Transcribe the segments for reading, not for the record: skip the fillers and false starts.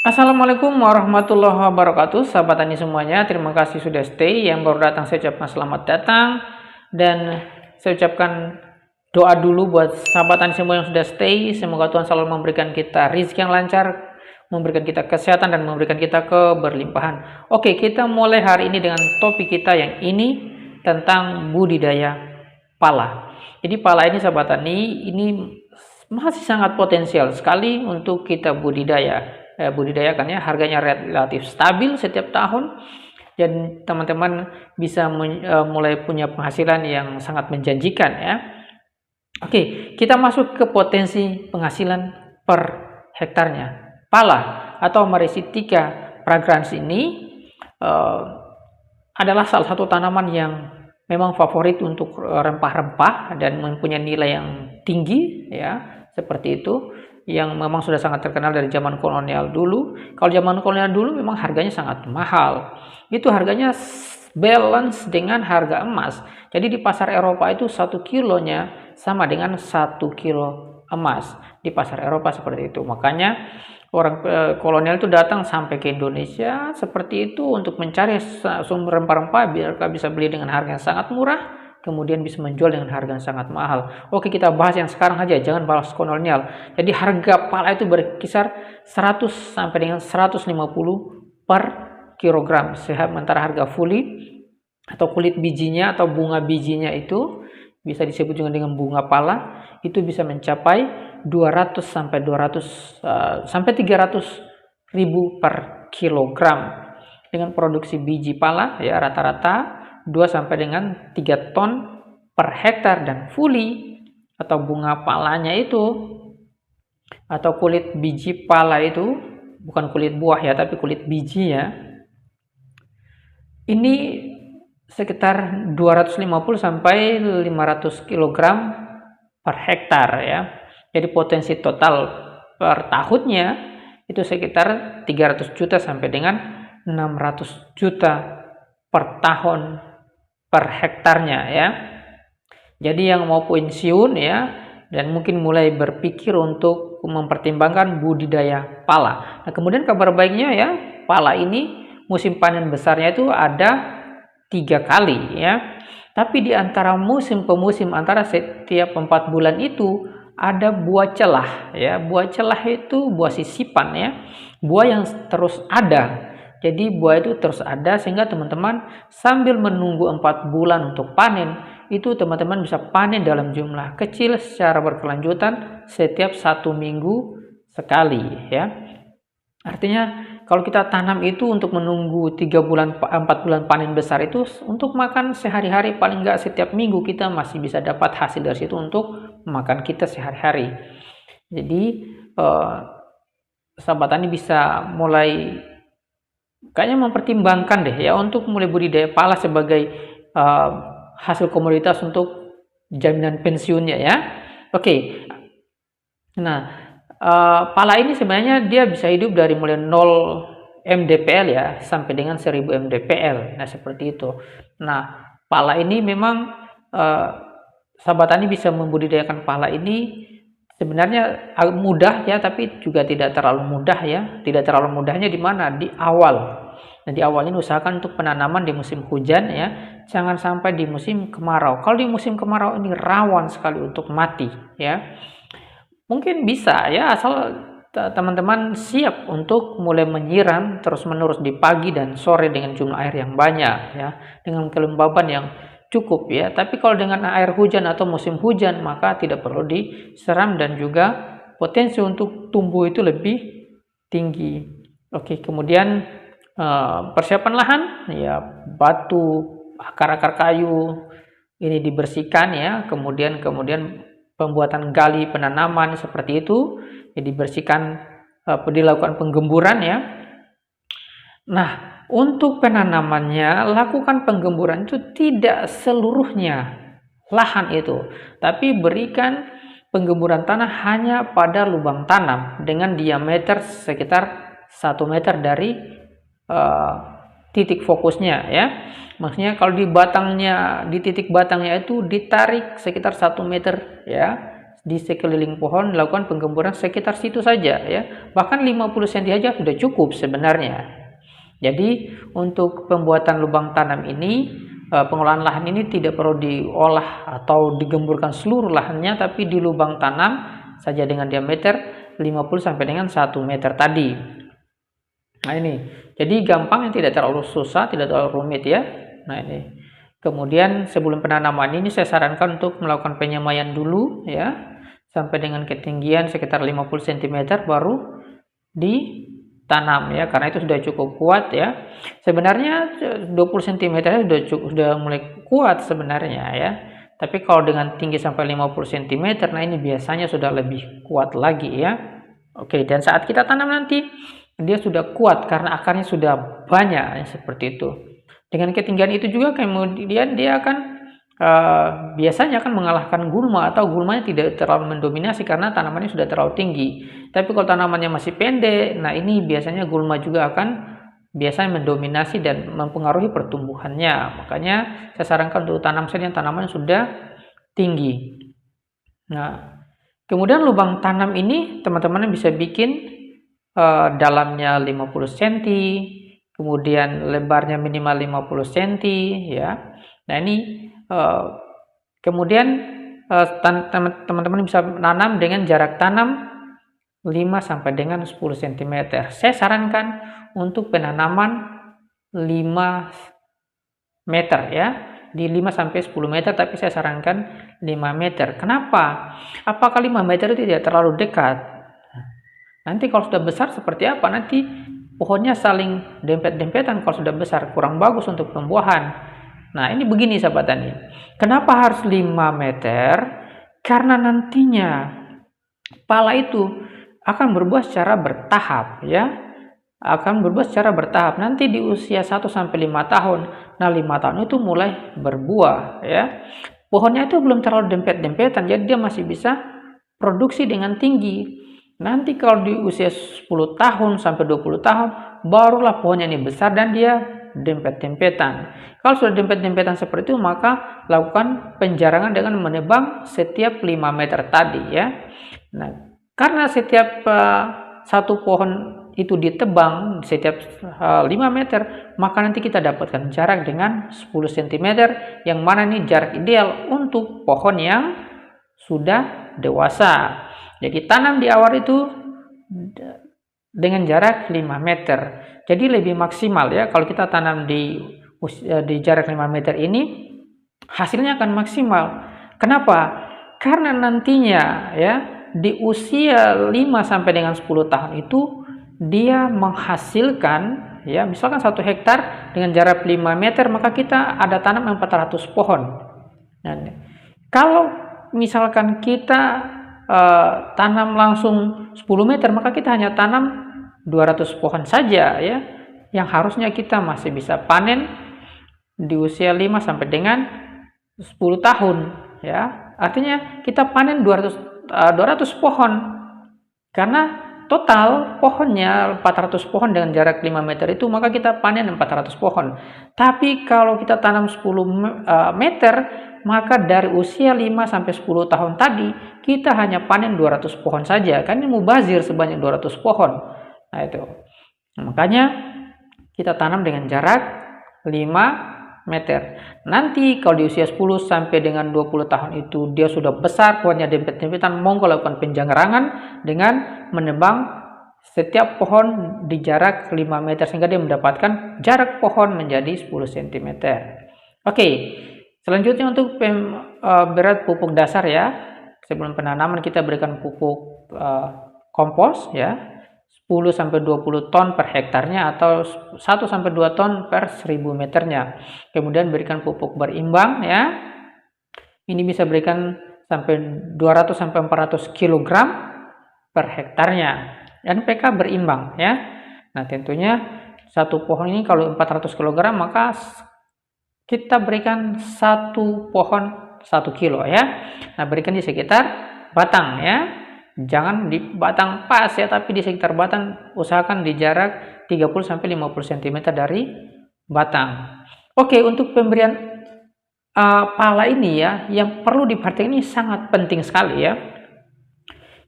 Assalamualaikum warahmatullahi wabarakatuh, sahabat tani semuanya. Terima kasih sudah stay. Yang baru datang saya ucapkan selamat datang, dan saya ucapkan doa dulu buat sahabat tani semua yang sudah stay. Semoga Tuhan selalu memberikan kita rezeki yang lancar, memberikan kita kesehatan, dan memberikan kita keberlimpahan. Oke, kita mulai hari ini dengan topik kita yang ini tentang budidaya pala. Jadi pala ini, sahabat tani, ini masih sangat potensial sekali untuk kita budidayakan ya. Harganya relatif stabil setiap tahun, dan teman-teman bisa mulai punya penghasilan yang sangat menjanjikan ya. Oke, kita masuk ke potensi penghasilan per hektarnya. Pala atau Marexitica fragrans ini adalah salah satu tanaman yang memang favorit untuk rempah-rempah dan mempunyai nilai yang tinggi ya, seperti itu, yang memang sudah sangat terkenal dari zaman kolonial dulu. Kalau zaman kolonial dulu memang harganya sangat mahal. Itu harganya balance dengan harga emas. Jadi di pasar Eropa itu 1 kilonya sama dengan 1 kilo emas di pasar Eropa, seperti itu. Makanya orang kolonial itu datang sampai ke Indonesia seperti itu untuk mencari sumber rempah-rempah biar bisa beli dengan harga yang sangat murah, kemudian bisa menjual dengan harga yang sangat mahal. Oke, kita bahas yang sekarang aja, jangan bahas kolonial. Jadi harga pala itu berkisar 100 sampai dengan 150 per kilogram. Sementara harga fully atau kulit bijinya atau bunga bijinya itu bisa disebut juga dengan bunga pala, itu bisa mencapai 200 sampai 300 ribu per kilogram. Dengan produksi biji pala ya rata-rata 2 sampai dengan 3 ton per hektar. Dan fully atau bunga palanya itu atau kulit biji pala itu, bukan kulit buah ya, tapi kulit biji ya, ini sekitar 250 sampai 500 kg per hektar ya. Jadi potensi total per tahunnya itu sekitar 300 juta sampai dengan 600 juta per tahun per hektarnya ya. Jadi yang mau pensiun ya, dan mungkin mulai berpikir untuk mempertimbangkan budidaya pala. Nah, kemudian kabar baiknya ya, pala ini musim panen besarnya itu ada 3 kali ya. Tapi di antara musim ke musim, antara setiap 4 bulan itu ada buah celah ya. Buah celah itu buah sisipan ya, buah yang terus ada. Jadi buah itu terus ada sehingga teman-teman sambil menunggu 4 bulan untuk panen, itu teman-teman bisa panen dalam jumlah kecil secara berkelanjutan setiap 1 minggu sekali ya. Artinya kalau kita tanam itu untuk menunggu 4 bulan panen besar, itu untuk makan sehari-hari, paling enggak setiap minggu kita masih bisa dapat hasil dari situ untuk makan kita sehari-hari. Jadi sahabat tani bisa mulai kayaknya mempertimbangkan deh ya untuk mulai budidaya pala sebagai hasil komoditas untuk jaminan pensiunnya ya. Oke. Nah, pala ini sebenarnya dia bisa hidup dari mulai 0 mdpl ya sampai dengan 1000 mdpl. Nah, seperti itu. Nah, pala ini memang sahabat tani bisa membudidayakan pala ini sebenarnya mudah ya, tapi juga tidak terlalu mudah ya. Tidak terlalu mudahnya di mana? Di awal. Nah, di awal ini usahakan untuk penanaman di musim hujan ya. Jangan sampai di musim kemarau. Kalau di musim kemarau ini rawan sekali untuk mati ya. Mungkin bisa ya, asal teman-teman siap untuk mulai menyiram terus-menerus di pagi dan sore dengan jumlah air yang banyak ya, dengan kelembaban yang cukup ya. Tapi kalau dengan air hujan atau musim hujan, maka tidak perlu disiram dan juga potensi untuk tumbuh itu lebih tinggi. Oke, kemudian persiapan lahan ya, batu, akar-akar kayu ini dibersihkan ya, kemudian pembuatan gali penanaman seperti itu ya, dibersihkan, dilakukan penggemburan ya. Nah, untuk penanamannya lakukan penggemburan itu tidak seluruhnya lahan itu, tapi berikan penggemburan tanah hanya pada lubang tanam dengan diameter sekitar 1 meter dari titik fokusnya ya. Maksudnya kalau di batangnya, di titik batangnya itu ditarik sekitar 1 meter ya, di sekeliling pohon lakukan penggemburan sekitar situ saja ya. Bahkan 50 cm aja sudah cukup sebenarnya. Jadi untuk pembuatan lubang tanam ini, pengolahan lahan ini tidak perlu diolah atau digemburkan seluruh lahannya, tapi di lubang tanam saja dengan diameter 50 sampai dengan 1 meter tadi. Nah ini, jadi gampang, yang tidak terlalu susah, tidak terlalu rumit ya. Nah ini, kemudian sebelum penanaman ini saya sarankan untuk melakukan penyemaian dulu ya, sampai dengan ketinggian sekitar 50 cm baru ditanam ya, karena itu sudah cukup kuat ya. Sebenarnya 20 cm sudah mulai kuat sebenarnya ya. Tapi kalau dengan tinggi sampai 50 cm, nah ini biasanya sudah lebih kuat lagi ya. Oke, dan saat kita tanam nanti dia sudah kuat karena akarnya sudah banyak seperti itu. Dengan ketinggian itu juga kemudian dia akan biasanya akan mengalahkan gulma, atau gulmanya tidak terlalu mendominasi karena tanamannya sudah terlalu tinggi. Tapi kalau tanamannya masih pendek, nah ini biasanya gulma juga akan biasanya mendominasi dan mempengaruhi pertumbuhannya. Makanya saya sarankan untuk tanam yang tanaman sudah tinggi. Nah, kemudian lubang tanam ini teman-teman bisa bikin dalamnya 50 cm, kemudian lebarnya minimal 50 cm ya. Nah ini kemudian teman-teman bisa nanam dengan jarak tanam 5 sampai dengan 10 cm. Saya sarankan untuk penanaman 5 meter ya, di 5 sampai 10 meter, tapi saya sarankan 5 meter. Kenapa? Apakah 5 meter itu tidak terlalu dekat? Nanti kalau sudah besar seperti apa? Nanti pohonnya saling dempet-dempetan. Kalau sudah besar kurang bagus untuk pembuahan. Nah ini begini sahabat tani, kenapa harus 5 meter? Karena nantinya pala itu akan berbuah secara bertahap ya, akan berbuah secara bertahap. Nanti di usia 1 sampai 5 tahun, nah 5 tahun itu mulai berbuah ya. Pohonnya itu belum terlalu dempet-dempetan, jadi dia masih bisa produksi dengan tinggi. Nanti kalau di usia 10 tahun sampai 20 tahun, barulah pohonnya ini besar dan dia dempet-dempetan. Kalau sudah dempet-dempetan seperti itu, maka lakukan penjarangan dengan menebang setiap 5 meter tadi ya. Nah, karena setiap satu pohon itu ditebang setiap 5 meter, maka nanti kita dapatkan jarak dengan 10 cm, yang mana ini jarak ideal untuk pohon yang sudah dewasa. Jadi tanam di awal itu dengan jarak 5 meter. Jadi lebih maksimal ya, kalau kita tanam di jarak 5 meter ini, hasilnya akan maksimal. Kenapa? Karena nantinya ya, di usia 5 sampai dengan 10 tahun itu dia menghasilkan ya, misalkan 1 hektar dengan jarak 5 meter, maka kita ada tanam 400 pohon. Nah, kalau misalkan kita tanam langsung 10 meter, maka kita hanya tanam 200 pohon saja ya, yang harusnya kita masih bisa panen di usia 5 sampai dengan 10 tahun ya. Artinya kita panen 200 pohon, karena total pohonnya 400 pohon dengan jarak 5 meter itu, maka kita panen 400 pohon. Tapi kalau kita tanam 10 meter, maka dari usia 5 sampai 10 tahun tadi kita hanya panen 200 pohon saja. Kan ini mubazir sebanyak 200 pohon. Nah itu. Makanya kita tanam dengan jarak 5 meter. Nanti kalau di usia 10 sampai dengan 20 tahun itu dia sudah besar, pohonnya dempet-dempetan, monggo lakukan penjarangan dengan menebang setiap pohon di jarak 5 meter sehingga dia mendapatkan jarak pohon menjadi 10 cm. Oke. Selanjutnya untuk berat pupuk dasar ya. Sebelum penanaman kita berikan pupuk kompos ya, 10 sampai 20 ton per hektarnya atau 1 sampai 2 ton per 1000 meternya. Kemudian berikan pupuk berimbang ya. Ini bisa berikan sampai 200 sampai 400 kg per hektarnya. NPK berimbang ya. Nah, tentunya satu pohon ini kalau 400 kg, maka kita berikan satu pohon 1 kilo ya. Nah, berikan di sekitar batang ya. Jangan di batang pas ya, tapi di sekitar batang usahakan di jarak 30 sampai 50 cm dari batang. Oke, untuk pemberian pala ini ya, yang perlu diperhatikan ini sangat penting sekali ya.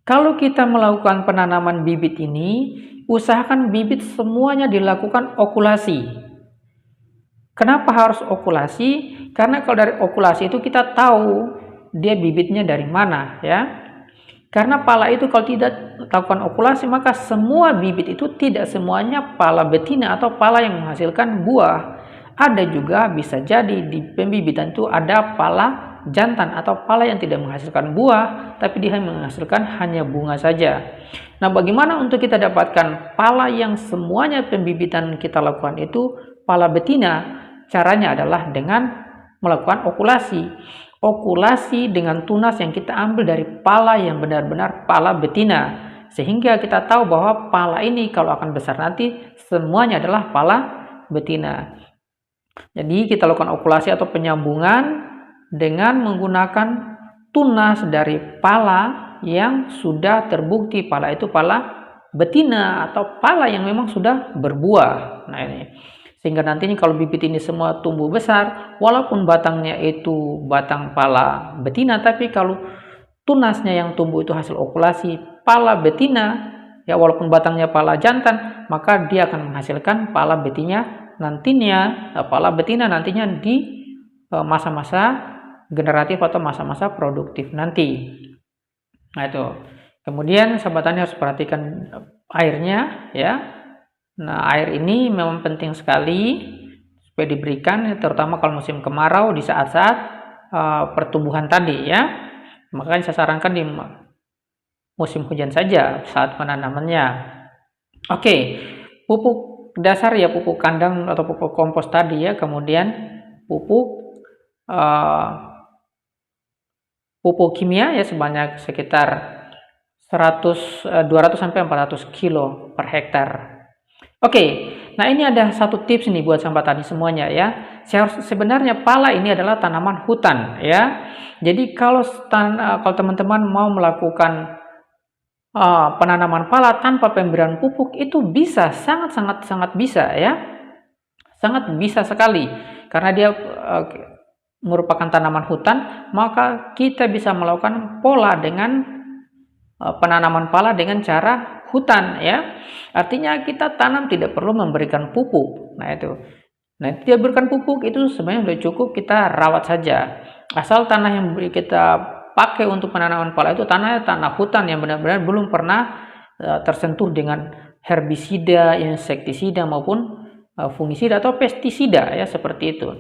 Kalau kita melakukan penanaman bibit ini, usahakan bibit semuanya dilakukan okulasi. Kenapa harus okulasi? Karena kalau dari okulasi itu kita tahu dia bibitnya dari mana, ya. Karena pala itu kalau tidak lakukan okulasi, maka semua bibit itu tidak semuanya pala betina atau pala yang menghasilkan buah. Ada juga bisa jadi di pembibitan itu ada pala jantan atau pala yang tidak menghasilkan buah, tapi dia menghasilkan hanya bunga saja. Nah, bagaimana untuk kita dapatkan pala yang semuanya pembibitan kita lakukan itu pala betina? Caranya adalah dengan melakukan okulasi. Okulasi dengan tunas yang kita ambil dari pala yang benar-benar pala betina. Sehingga kita tahu bahwa pala ini kalau akan besar nanti semuanya adalah pala betina. Jadi kita lakukan okulasi atau penyambungan dengan menggunakan tunas dari pala yang sudah terbukti pala itu pala betina atau pala yang memang sudah berbuah. Nah, ini sehingga nantinya kalau bibit ini semua tumbuh besar, walaupun batangnya itu batang pala betina, tapi kalau tunasnya yang tumbuh itu hasil okulasi pala betina, ya walaupun batangnya pala jantan, maka dia akan menghasilkan pala betina nantinya, pala betina nantinya di masa-masa generatif atau masa-masa produktif nanti. Nah, itu. Kemudian sahabat tani harus perhatikan airnya, ya. Nah, air ini memang penting sekali supaya diberikan, terutama kalau musim kemarau di saat-saat pertumbuhan tadi, ya. Makanya saya sarankan di musim hujan saja saat penanamannya. Oke, pupuk dasar ya pupuk kandang atau pupuk kompos tadi, ya. Kemudian pupuk pupuk kimia ya sebanyak sekitar 200 sampai 400 kilo per hektar. Oke, nah ini ada satu tips nih buat sahabat tani semuanya, ya. Sebenarnya pala ini adalah tanaman hutan, ya. Jadi kalau teman-teman mau melakukan penanaman pala tanpa pemberian pupuk itu bisa sangat bisa, ya. Sangat bisa sekali karena dia merupakan tanaman hutan, maka kita bisa melakukan pola dengan penanaman pala dengan cara hutan, ya. Artinya kita tanam tidak perlu memberikan pupuk. Nah, itu. Nah, tidak berikan pupuk itu sebenarnya sudah cukup, kita rawat saja. Asal tanah yang kita pakai untuk penanaman pala itu tanah hutan yang benar-benar belum pernah tersentuh dengan herbisida, insektisida maupun fungisida atau pestisida, ya, seperti itu.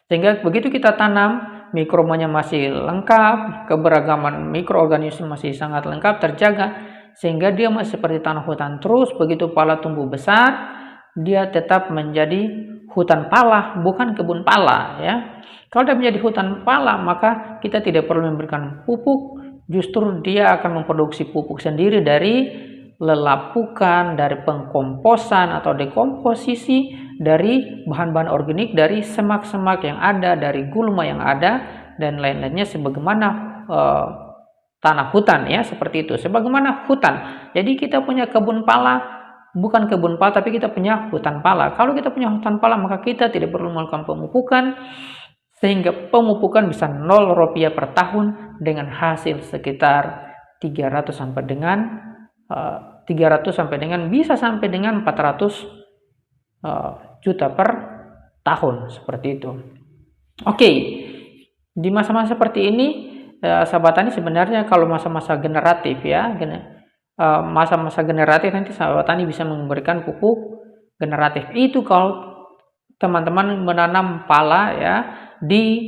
Sehingga begitu kita tanam, mikrobanya masih lengkap, keberagaman mikroorganisme masih sangat lengkap, terjaga, sehingga dia masih seperti tanah hutan terus. Begitu pala tumbuh besar, dia tetap menjadi hutan pala, bukan kebun pala, ya. Kalau dia menjadi hutan pala, maka kita tidak perlu memberikan pupuk, justru dia akan memproduksi pupuk sendiri dari lelapukan, dari pengkomposan atau dekomposisi, dari bahan-bahan organik, dari semak-semak yang ada, dari gulma yang ada, dan lain-lainnya sebagaimana tanah hutan, ya, seperti itu. Sebagaimana hutan. Jadi kita punya kebun pala, bukan kebun pala, tapi kita punya hutan pala. Kalau kita punya hutan pala, maka kita tidak perlu melakukan pemupukan, sehingga pemupukan bisa 0 rupiah per tahun dengan hasil sekitar 300 sampai dengan bisa sampai dengan 400 juta per tahun, seperti itu. Oke, di masa-masa seperti ini sahabat tani sebenarnya kalau masa-masa generatif, ya, masa-masa generatif nanti sahabat tani bisa memberikan pupuk generatif. Itu kalau teman-teman menanam pala, ya, di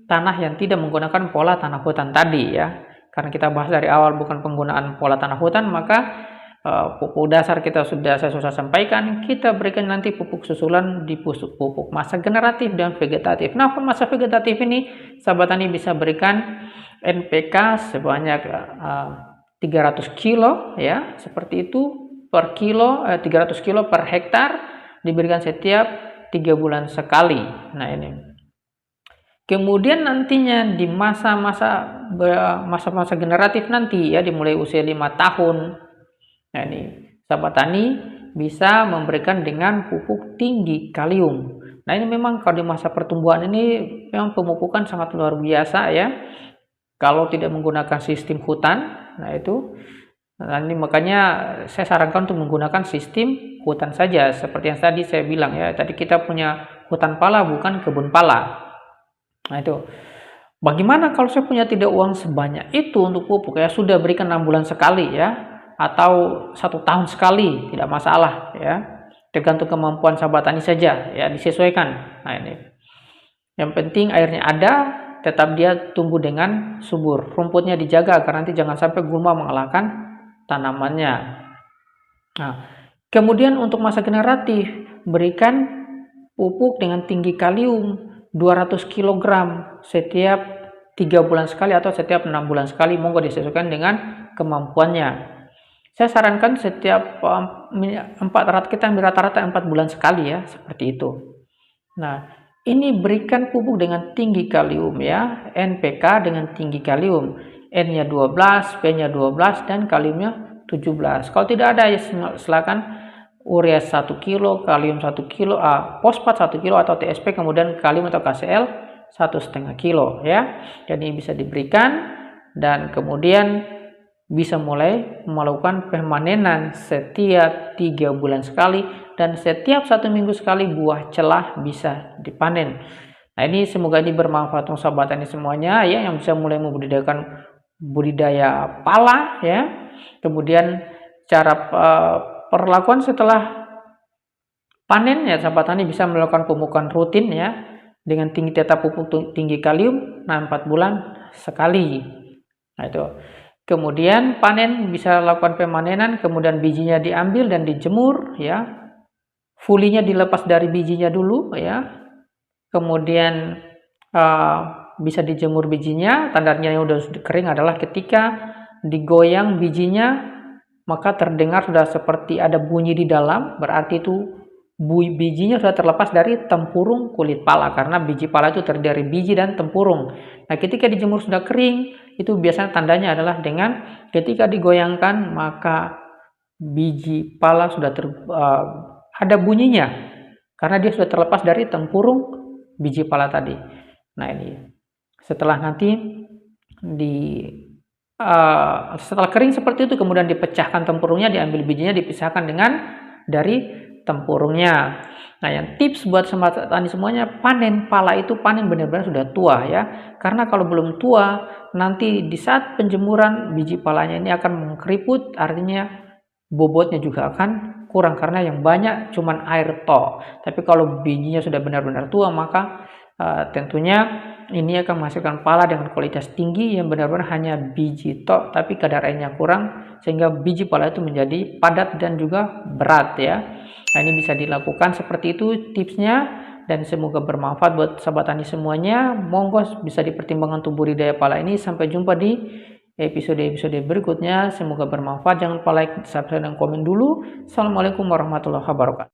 tanah yang tidak menggunakan pola tanah hutan tadi, ya. Karena kita bahas dari awal bukan penggunaan pola tanah hutan, maka pupuk dasar saya sudah sampaikan, kita berikan nanti pupuk susulan di pupuk masa generatif dan vegetatif. Nah, masa vegetatif ini sahabat tani bisa berikan NPK sebanyak 300 kilo, ya, seperti itu per kilo, 300 kilo per hektar, diberikan setiap 3 bulan sekali. Nah, ini. Kemudian nantinya di masa-masa generatif nanti, ya, dimulai usia 5 tahun. Nah, ini sahabat tani bisa memberikan dengan pupuk tinggi kalium. Nah, ini memang kalau di masa pertumbuhan ini memang pemupukan sangat luar biasa, ya. Kalau tidak menggunakan sistem hutan, Nah itu, nah ini makanya saya sarankan untuk menggunakan sistem hutan saja, seperti yang tadi saya bilang ya, tadi kita punya hutan pala bukan kebun pala. Nah itu, bagaimana kalau saya punya tidak uang sebanyak itu untuk pupuk ya, sudah berikan 6 bulan sekali ya, atau 1 tahun sekali, tidak masalah ya, tergantung kemampuan sahabat tani saja ya, disesuaikan. Nah ini, yang penting airnya ada, tetap dia tumbuh dengan subur, rumputnya dijaga agar nanti jangan sampai gulma mengalahkan tanamannya. Nah, kemudian untuk masa generatif, berikan pupuk dengan tinggi kalium 200 kg setiap 3 bulan sekali atau setiap 6 bulan sekali, monggo disesuaikan dengan kemampuannya. Saya sarankan setiap 400, kita ambil rata-rata 4 bulan sekali ya, seperti itu. Nah, ini berikan pupuk dengan tinggi kalium ya, NPK dengan tinggi kalium, N-nya 12, P-nya 12, dan kaliumnya 17. Kalau tidak ada ya silakan urea 1 kilo, kalium 1 kilo, fosfat 1 kilo atau TSP, kemudian kalium atau KCl 1,5 kilo ya. Jadi bisa diberikan, dan kemudian bisa mulai melakukan pemanenan setiap 3 bulan sekali, dan setiap 1 minggu sekali buah celah bisa dipanen. Nah ini semoga ini bermanfaat untuk sahabat tani semuanya ya, yang bisa mulai membudidayakan budidaya pala ya. Kemudian cara perlakuan setelah panen ya, sahabat tani bisa melakukan pemupukan rutin ya, dengan tinggi tetap pupuk tinggi kalium, 4 bulan sekali. Nah itu, kemudian panen bisa lakukan pemanenan, kemudian bijinya diambil dan dijemur ya, fulinya dilepas dari bijinya dulu ya, kemudian bisa dijemur bijinya. Tandanya yang sudah kering adalah ketika digoyang bijinya, maka terdengar sudah seperti ada bunyi di dalam, berarti itu bijinya sudah terlepas dari tempurung kulit pala, karena biji pala itu terdiri dari biji dan tempurung. Nah ketika dijemur sudah kering, itu biasanya tandanya adalah dengan ketika digoyangkan maka biji pala sudah ada bunyinya, karena dia sudah terlepas dari tempurung biji pala tadi. Nah ini, setelah nanti setelah kering seperti itu, kemudian dipecahkan tempurungnya, diambil bijinya, dipisahkan dengan dari tempurungnya. Nah yang tips buat sahabat tani semuanya, panen pala itu panen benar-benar sudah tua ya, karena kalau belum tua nanti di saat penjemuran biji palanya ini akan mengkeriput, artinya bobotnya juga akan kurang karena yang banyak cuman air tok. Tapi kalau bijinya sudah benar-benar tua, maka tentunya ini akan menghasilkan pala dengan kualitas tinggi yang benar-benar hanya biji tok, tapi kadar airnya kurang, sehingga biji pala itu menjadi padat dan juga berat ya. Nah ini bisa dilakukan seperti itu tipsnya, dan semoga bermanfaat buat sahabat tani semuanya. Monggo bisa dipertimbangkan untuk budidaya pala ini. Sampai jumpa di episode-episode berikutnya, semoga bermanfaat. Jangan lupa like, subscribe, dan komen dulu. Assalamualaikum warahmatullahi wabarakatuh.